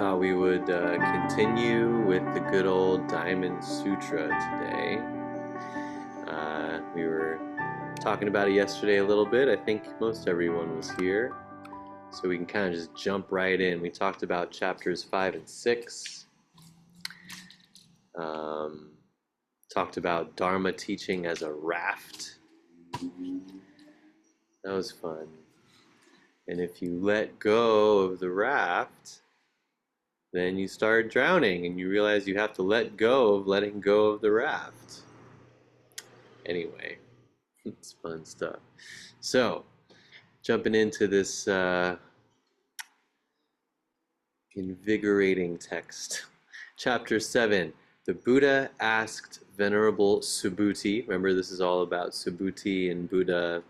Thought we would continue with the good old Diamond Sutra today. We were talking about it yesterday a little bit. I think most everyone was here. So we can kind of just jump right in. We talked about chapters 5 and 6. Talked about Dharma teaching as a raft. That was fun. And if you let go of the raft, then you start drowning and you realize you have to let go of letting go of the raft. Anyway, it's fun stuff. So, jumping into this invigorating text. Chapter 7. The Buddha asked Venerable Subhuti. Remember, this is all about Subhuti and Buddha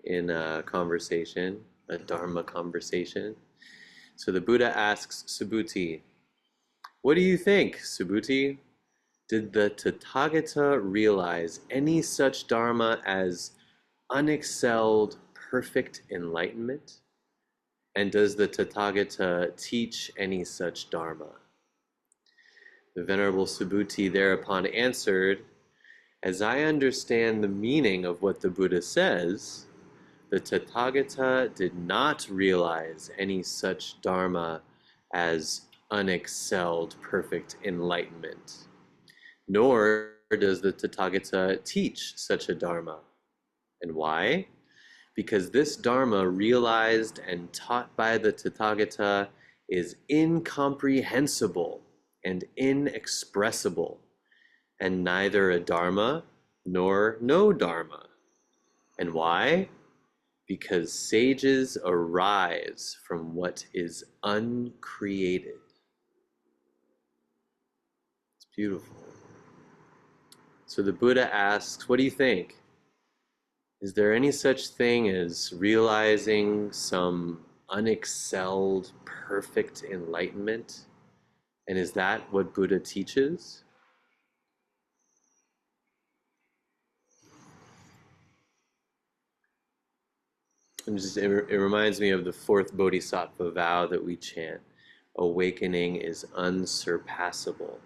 in a conversation, a Dharma conversation. So the Buddha asks Subhuti, "What do you think, Subhuti? Did the Tathagata realize any such Dharma as unexcelled perfect enlightenment? And does the Tathagata teach any such Dharma?" The Venerable Subhuti thereupon answered, "As I understand the meaning of what the Buddha says, the Tathagata did not realize any such Dharma as unexcelled perfect enlightenment, nor does the Tathagata teach such a Dharma. And why? Because this Dharma realized and taught by the Tathagata is incomprehensible and inexpressible, and neither a Dharma nor no Dharma. And why? Because sages arise from what is uncreated." It's beautiful. So the Buddha asks, what do you think? Is there any such thing as realizing some unexcelled, perfect enlightenment? And is that what Buddha teaches? It reminds me of the fourth Bodhisattva vow that we chant. Awakening is unsurpassable.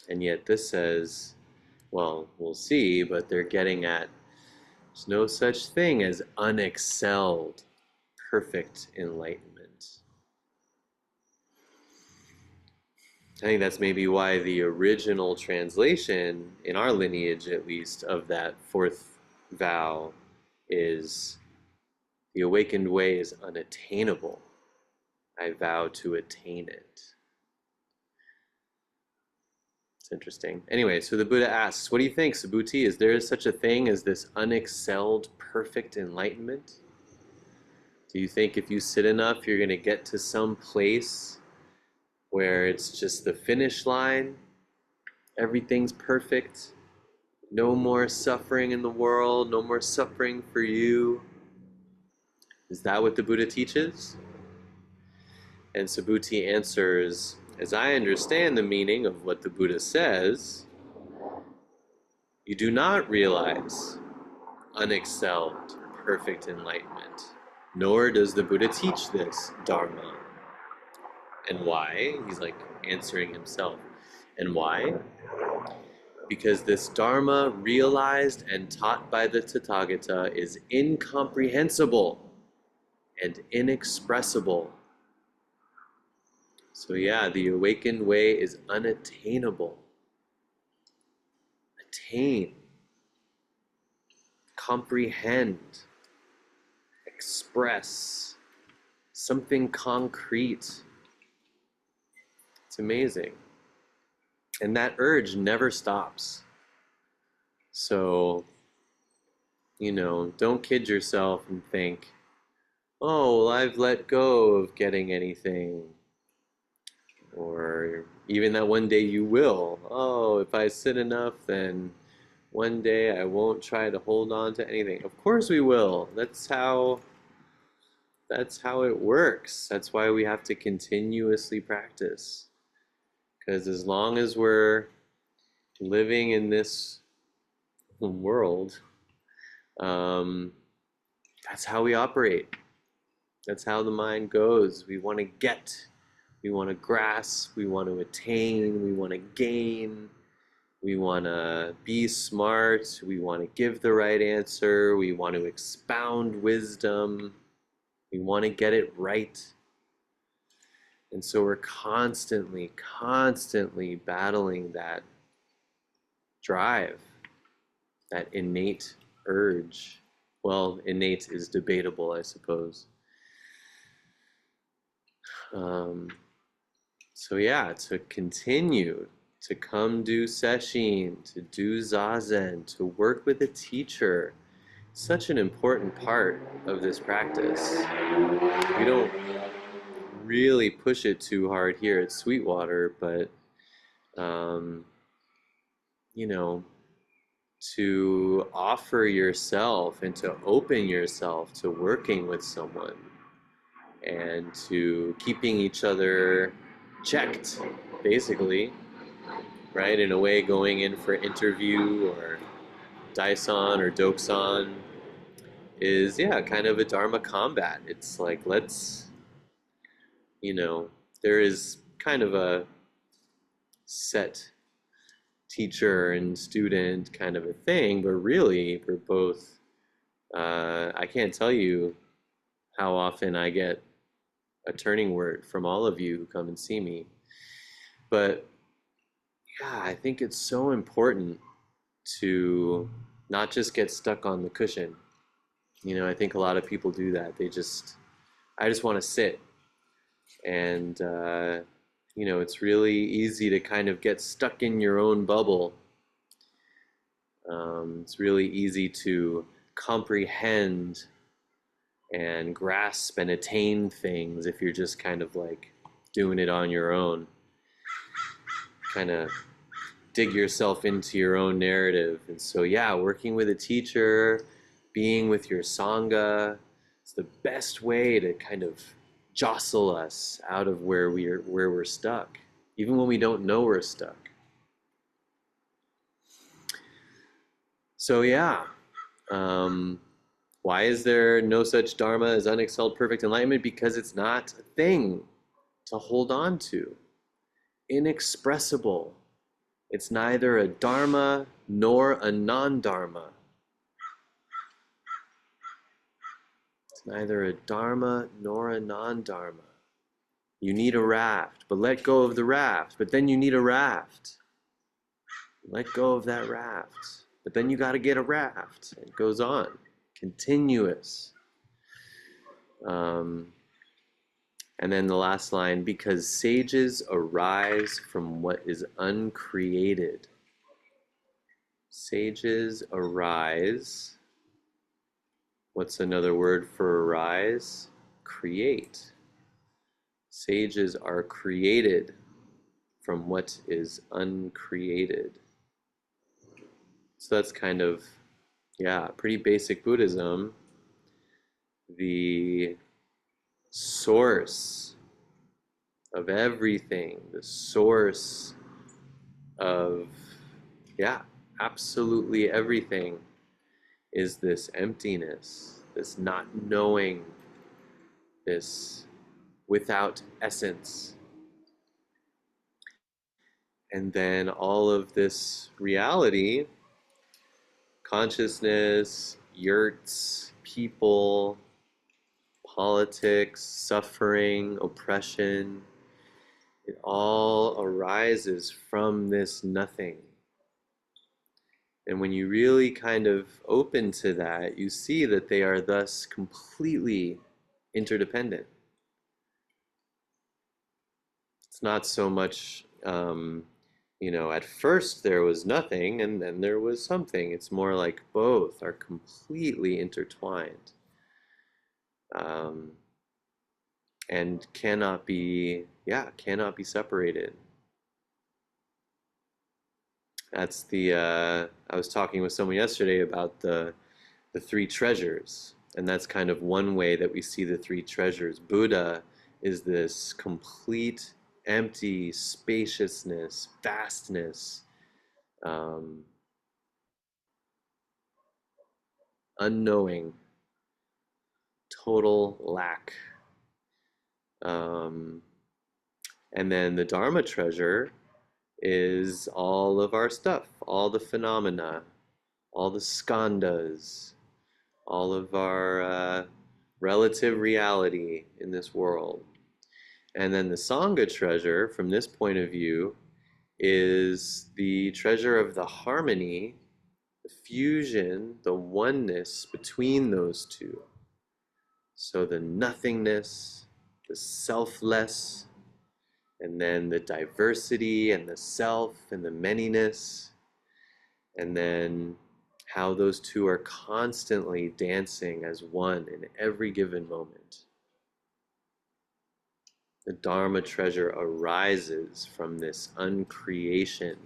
And yet this says, well, we'll see, but they're getting at there's no such thing as unexcelled, perfect enlightenment. I think that's maybe why the original translation, in our lineage at least, of that fourth vow is the awakened way is unattainable. I vow to attain it. It's interesting. Anyway, so the Buddha asks, what do you think, Subhuti? Is there such a thing as this unexcelled perfect enlightenment? Do you think if you sit enough, you're going to get to some place where it's just the finish line? Everything's perfect. No more suffering in the world. No more suffering for you. Is that what the Buddha teaches? And Subhuti answers, as I understand the meaning of what the Buddha says, you do not realize unexcelled, perfect enlightenment, nor does the Buddha teach this Dharma. And why? He's like answering himself. And why? Because this Dharma realized and taught by the Tathagata is incomprehensible and inexpressible. So yeah, the awakened way is unattainable. Attain, comprehend, express, something concrete. It's amazing. And that urge never stops. So, don't kid yourself and think, oh, well, I've let go of getting anything. Or even that one day you will. Oh, if I sit enough, then one day I won't try to hold on to anything. Of course we will. That's how it works. That's why we have to continuously practice. Because as long as we're living in this world, that's how we operate. That's how the mind goes. We want to get, we want to grasp, we want to attain, we want to gain, we want to be smart, we want to give the right answer, we want to expound wisdom, we want to get it right. And so we're constantly battling that drive, that innate urge. Well, innate is debatable, I suppose. Um, so yeah, to continue to come do sesshin, to do zazen, to work with a teacher, such an important part of this practice. We don't really push it too hard here at Sweetwater, but um, you know, to offer yourself and to open yourself to working with someone and to keeping each other checked, basically, right? In a way, going in for interview or Daison or Doksan is, yeah, kind of a Dharma combat. It's like, let's, you know, there is kind of a set teacher and student kind of a thing, but really, we're both, I can't tell you how often I get a turning word from all of you who come and see me. But yeah, I think it's so important to not just get stuck on the cushion. You know, I think a lot of people do that. I just want to sit. And, you know, it's really easy to kind of get stuck in your own bubble. It's really easy to comprehend and grasp and attain things if you're just kind of like doing it on your own. Kind of dig yourself into your own narrative. And so, yeah, working with a teacher, being with your Sangha, it's the best way to kind of jostle us out of where we're stuck, even when we don't know we're stuck. So, yeah, um, why is there no such Dharma as unexcelled perfect enlightenment? Because it's not a thing to hold on to, inexpressible. It's neither a dharma nor a non-dharma. It's neither a dharma nor a non-dharma. You need a raft, but let go of the raft. But then you need a raft. Let go of that raft. But then you got to get a raft. It goes on, continuous. And then the last line, because sages arise from what is uncreated. Sages arise. What's another word for arise? Create. Sages are created from what is uncreated. So that's kind of, yeah, pretty basic Buddhism. The source of everything, the source of, yeah, absolutely everything is this emptiness, this not knowing, this without essence. And then all of this reality, consciousness, yurts, people, politics, suffering, oppression, it all arises from this nothing. And when you really kind of open to that, you see that they are thus completely interdependent. It's not so much, you know, at first there was nothing and then there was something. It's more like both are completely intertwined, um, and cannot be, yeah, cannot be separated. That's the, I was talking with someone yesterday about the three treasures, and that's kind of one way that we see the three treasures. Buddha is this complete, empty spaciousness, vastness, um, unknowing, total lack. Um, and then the Dharma treasure is all of our stuff, all the phenomena, all the skandhas, all of our relative reality in this world. And then the Sangha treasure, from this point of view, is the treasure of the harmony, the fusion, the oneness between those two. So the nothingness, the selfless, and then the diversity and the self and the manyness, and then how those two are constantly dancing as one in every given moment. The Dharma treasure arises from this uncreation,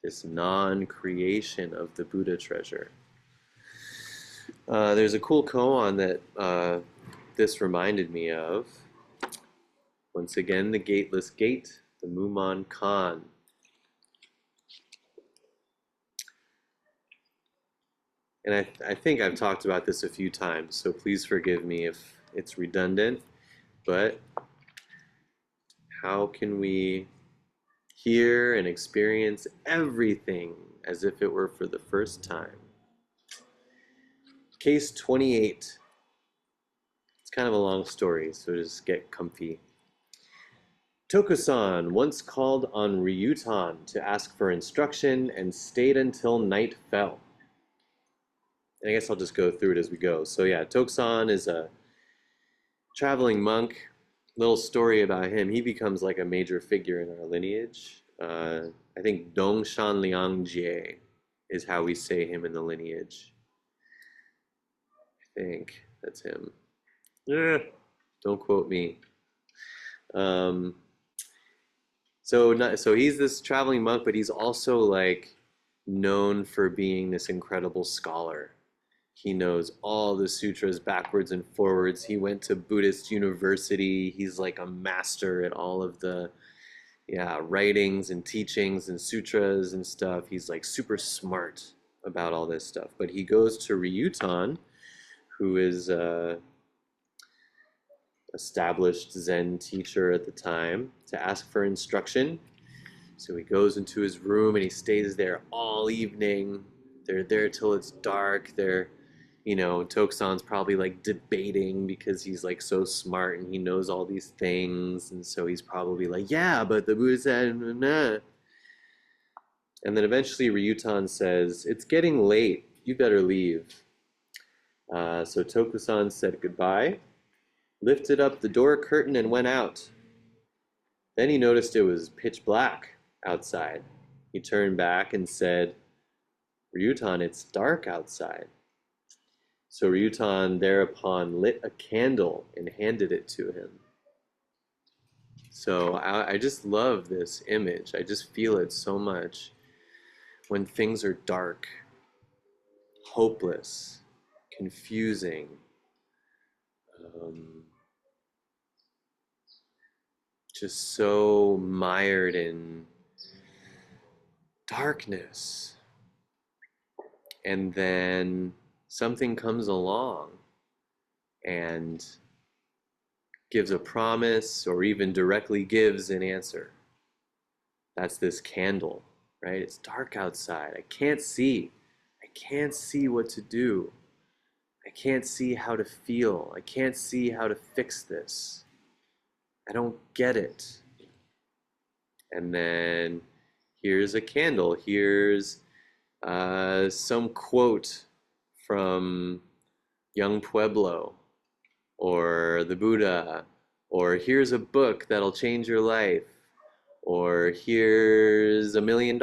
this non-creation of the Buddha treasure. There's a cool koan that this reminded me of. Once again, the gateless gate, the Muman Khan. And I think I've talked about this a few times, so please forgive me if it's redundant, but how can we hear and experience everything as if it were for the first time? Case 28. It's kind of a long story, so just get comfy. Tokusan once called on Ryutan to ask for instruction and stayed until night fell. And I guess I'll just go through it as we go. So yeah, Tokusan is a traveling monk. Little story about him. He becomes like a major figure in our lineage. I think Dongshan Liangjie is how we say him in the lineage. I think that's him. Don't quote me. So he's this traveling monk, but he's also like known for being this incredible scholar. He knows all the sutras backwards and forwards. He went to Buddhist university. He's like a master at all of the writings and teachings and sutras and stuff. He's like super smart about all this stuff. But he goes to Ryutan, who is established Zen teacher at the time, to ask for instruction. So he goes into his room and he stays there all evening. They're there till it's dark. Tokusan's probably like debating because he's like so smart and he knows all these things. And so he's probably like, yeah, but the Buddha said, nah. And then eventually Ryutan says, it's getting late. You better leave. So Tokusan said goodbye, lifted up the door curtain and went out. Then he noticed it was pitch black outside. He turned back and said, Ryutan, it's dark outside. So Ryutan thereupon lit a candle and handed it to him. So I just love this image. I just feel it so much when things are dark, hopeless, confusing, just so mired in darkness. And then something comes along and gives a promise or even directly gives an answer. That's this candle, right? It's dark outside. I can't see. I can't see what to do. I can't see how to feel. I can't see how to fix this. I don't get it. And then here's a candle. Here's some quote from Young Pueblo or the Buddha, or here's a book that'll change your life, or here's $1 million,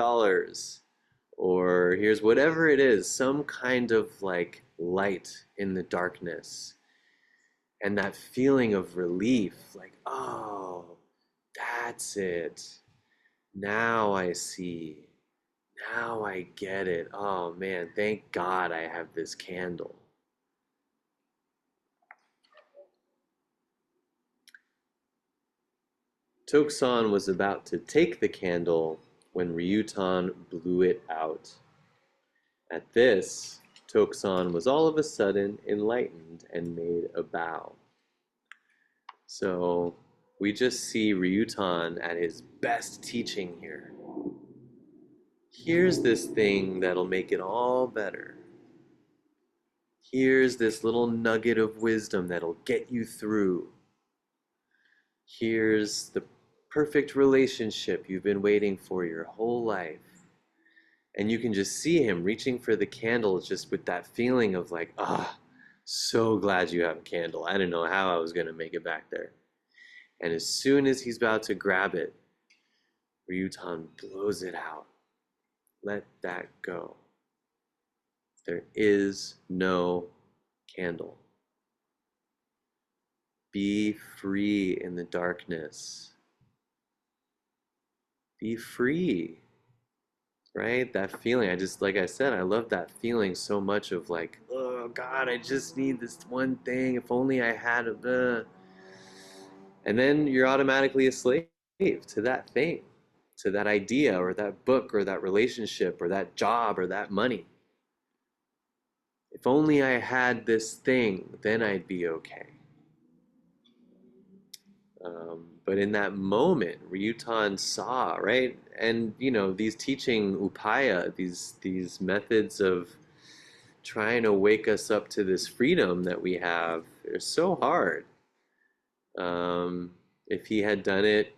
or here's whatever it is, some kind of like light in the darkness. And that feeling of relief, like, oh, that's it. Now I see. Now I get it. Oh man, thank God I have this candle. Tokusan was about to take the candle when Ryutan blew it out. At this, Tokusan was all of a sudden enlightened and made a bow. So We just see Ryutan at his best teaching here. Here's this thing that'll make it all better. Here's this little nugget of wisdom that'll get you through. Here's the perfect relationship you've been waiting for your whole life. And you can just see him reaching for the candle just with that feeling of like, ah, so glad you have a candle. I didn't know how I was going to make it back there. And as soon as he's about to grab it, Ryutan blows it out. Let that go. There is no candle. Be free in the darkness. Be free, right? That feeling, like I said, I love that feeling so much of like, oh God, I just need this one thing. If only I had a, and then you're automatically a slave to that thing, to that idea or that book or that relationship or that job or that money. If only I had this thing, then I'd be okay. But in that moment, Ryutan saw, right? And these teaching upaya, these methods of trying to wake us up to this freedom that we have, are so hard. If he had done it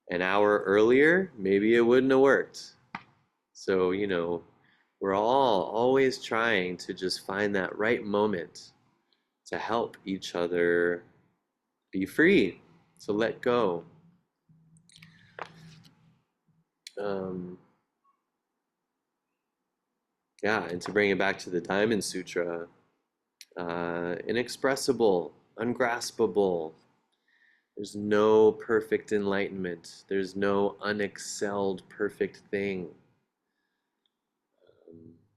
an hour earlier, maybe it wouldn't have worked. So, we're all always trying to just find that right moment to help each other be free, to let go. Um, yeah, and to bring it back to the Diamond Sutra, inexpressible, ungraspable. There's no perfect enlightenment. There's no unexcelled perfect thing.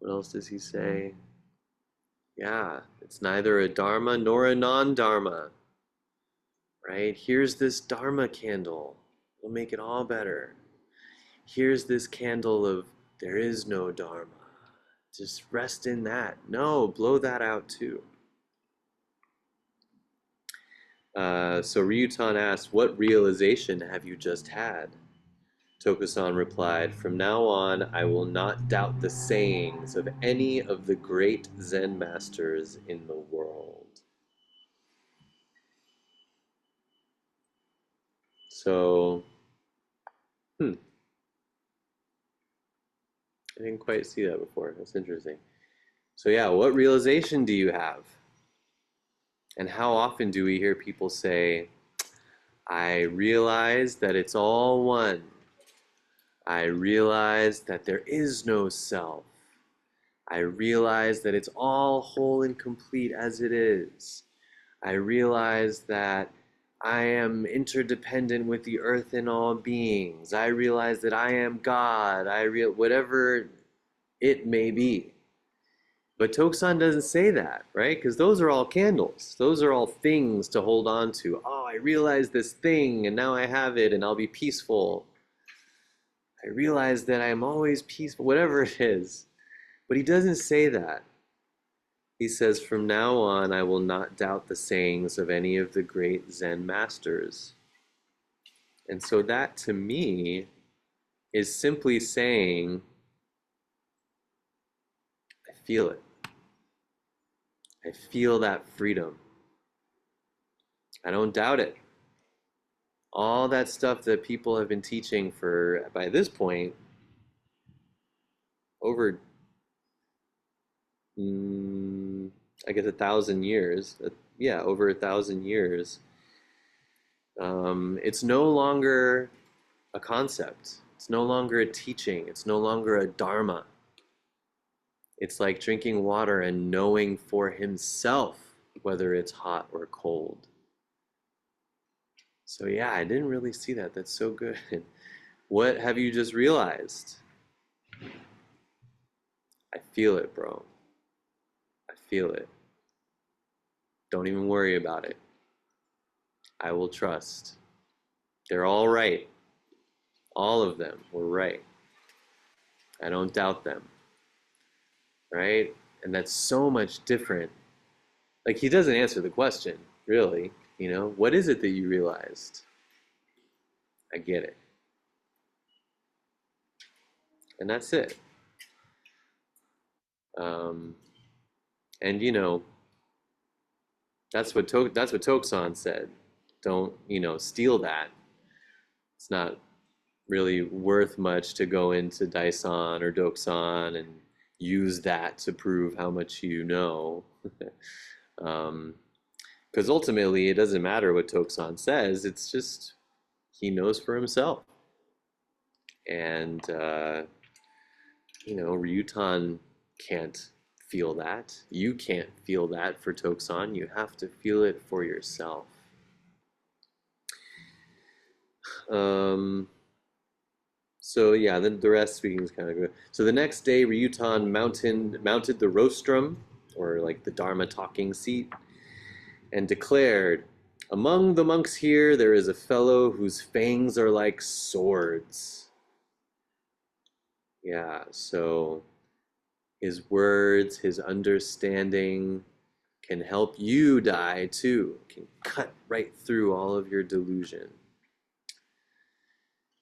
What else does he say? Yeah, it's neither a dharma nor a non-dharma, right? Here's this dharma candle. We'll make it all better. Here's this candle of there is no dharma. Just rest in that. No, blow that out too. So Ryutan asked, what realization have you just had? Tokusan replied, from now on, I will not doubt the sayings of any of the great Zen masters in the world. So, I didn't quite see that before. That's interesting. So yeah, what realization do you have? And how often do we hear people say, I realize that it's all one. I realize that there is no self. I realize that it's all whole and complete as it is. I realize that I am interdependent with the earth and all beings. I realize that I am God. Whatever it may be. But Tokusan doesn't say that, right? Because those are all candles. Those are all things to hold on to. Oh, I realize this thing and now I have it and I'll be peaceful. I realize that I'm always peaceful, whatever it is. But he doesn't say that. He says, from now on, I will not doubt the sayings of any of the great Zen masters. And so that to me is simply saying, I feel it. I feel that freedom. I don't doubt it. All that stuff that people have been teaching for, by this point, over, I guess, 1,000 years. Yeah, over 1,000 years. It's no longer a concept. It's no longer a teaching. It's no longer a dharma. It's like drinking water and knowing for himself whether it's hot or cold. So yeah, I didn't really see that. That's so good. What have you just realized? I feel it, bro. I feel it. Don't even worry about it. I will trust. They're all right. All of them were right. I don't doubt them. Right? And that's so much different. Like, he doesn't answer the question, really. What is it that you realized? I get it. And that's it. Um, and that's what Tokusan said. Don't, steal that. It's not really worth much to go into Daison or Dokusan and use that to prove how much you know. um, because ultimately it doesn't matter what Tokusan says. It's just he knows for himself. And Ryutan can't feel that. You can't feel that for Tokusan. You have to feel it for yourself. Um, so yeah, then the rest speaking is kind of good. So the next day, Ryutan mounted the rostrum, or like the Dharma talking seat, and declared, "Among the monks here, there is a fellow whose fangs are like swords." Yeah, so his words, his understanding can help you die too, can cut right through all of your delusion.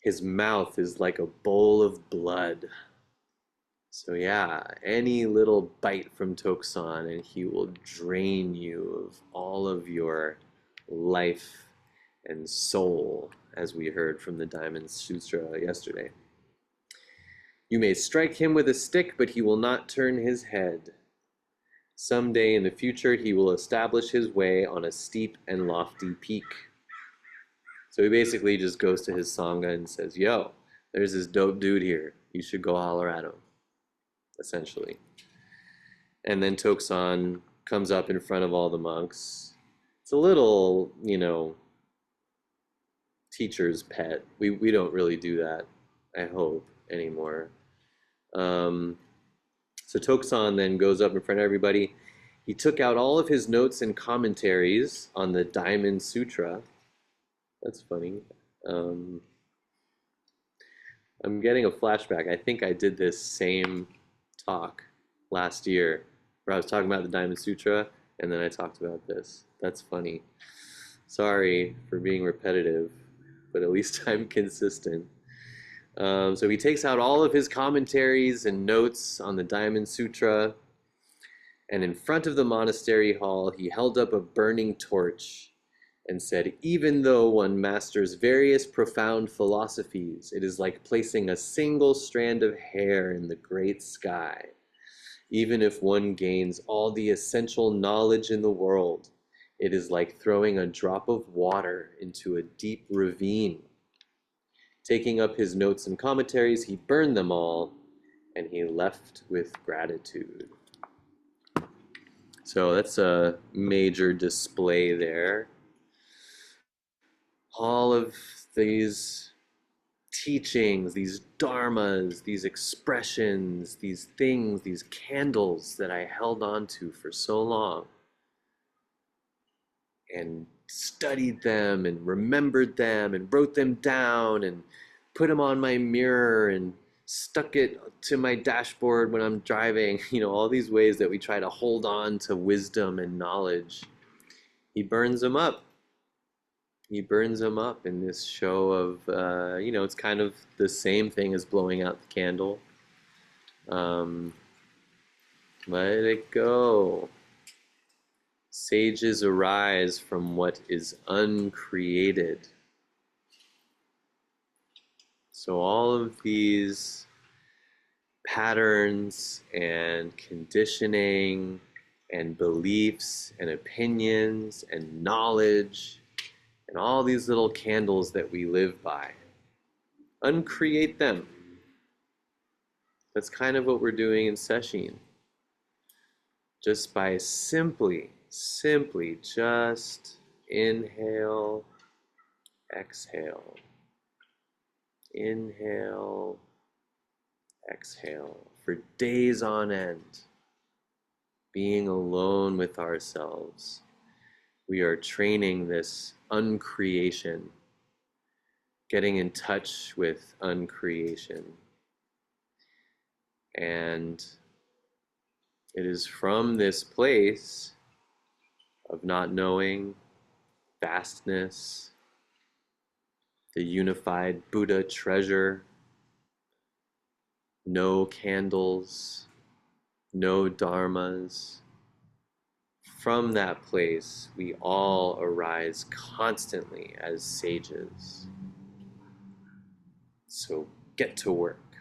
His mouth is like a bowl of blood. So yeah, any little bite from Tokusan and he will drain you of all of your life and soul, as we heard from the Diamond Sutra yesterday. You may strike him with a stick, but he will not turn his head. Someday in the future, he will establish his way on a steep and lofty peak. So he basically just goes to his Sangha and says, "Yo, there's this dope dude here. You should go holler at him," essentially. And then Tokusan comes up in front of all the monks. It's a little, teacher's pet. We don't really do that, I hope, anymore. Um, so Tokusan then goes up in front of everybody. He took out all of his notes and commentaries on the Diamond Sutra. That's funny. Um, I'm getting a flashback. I think I did this same talk last year where I was talking about the Diamond Sutra and then I talked about this. That's funny. Sorry for being repetitive, but at least I'm consistent. So he takes out all of his commentaries and notes on the Diamond Sutra, and in front of the monastery hall, he held up a burning torch and said, "Even though one masters various profound philosophies, it is like placing a single strand of hair in the great sky. Even if one gains all the essential knowledge in the world, it is like throwing a drop of water into a deep ravine." Taking up his notes and commentaries, he burned them all, and he left with gratitude. So that's a major display there. All of these teachings, these dharmas, these expressions, these things, these candles that I held on to for so long and studied them and remembered them and wrote them down and put them on my mirror and stuck it to my dashboard when I'm driving, all these ways that we try to hold on to wisdom and knowledge. He burns them up. He burns them up in this show of, it's kind of the same thing as blowing out the candle. Um, Let it go. Sages arise from what is uncreated. So all of these patterns and conditioning and beliefs and opinions and knowledge and all these little candles that we live by, uncreate them. That's kind of what we're doing in Sesshin. Just by simply just inhale, exhale, inhale, exhale, for days on end, being alone with ourselves. We are training this uncreation, getting in touch with uncreation. And it is from this place of not knowing, vastness, the unified Buddha treasure, no candles, no dharmas. From that place, we all arise constantly as sages. So get to work.